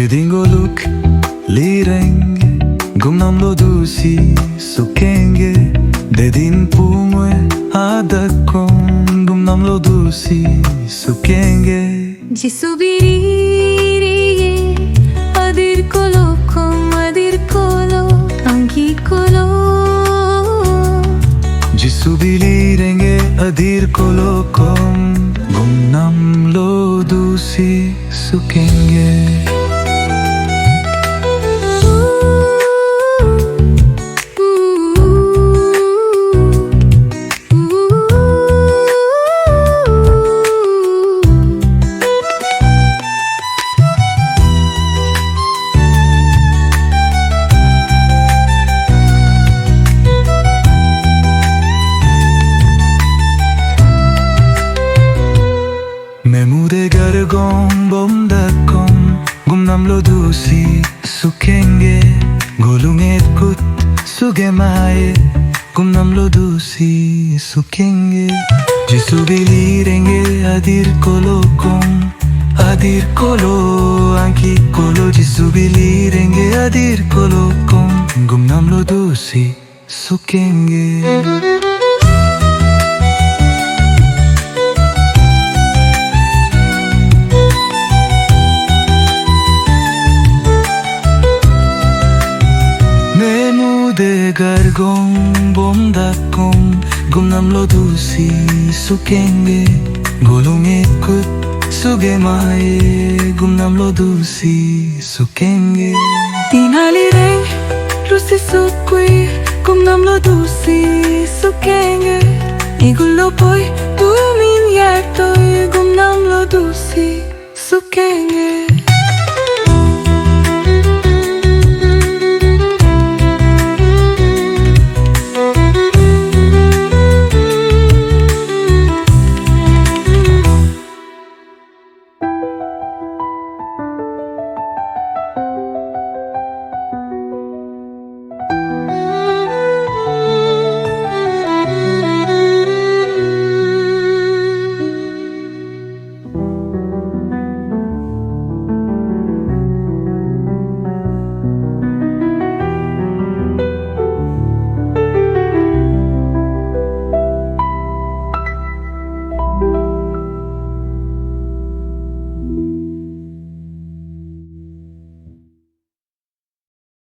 Hedingoluk lirengue Gumnam lo dusi sukenge Dedin pumwe adakon Gumnam lo dusi sukenge Jisubiririye adir kolo kom adir kolo angi kolo Jisubilirenge adir kolo kom Gumnam lo dusi sukenge Memude gargom bomdakom Gumnam lo dusi sukenge Golunget kut sugemaye Gumnam lo dusi sukenge Jisubilirenge adir kolo kom Adir kolo anki kolo Jisubilirenge adir kolo kom Gumnam lo dusi sukenge Gargom bomdakom Gumnam lo dusi sukenge Golunget kut sugemaye Gumnam lo dusi sukenge Tinalireng rusi sukui Gumnam lo dusi sukenge Igulo poi tumin yaktoy Gumnam lo dusi sukenge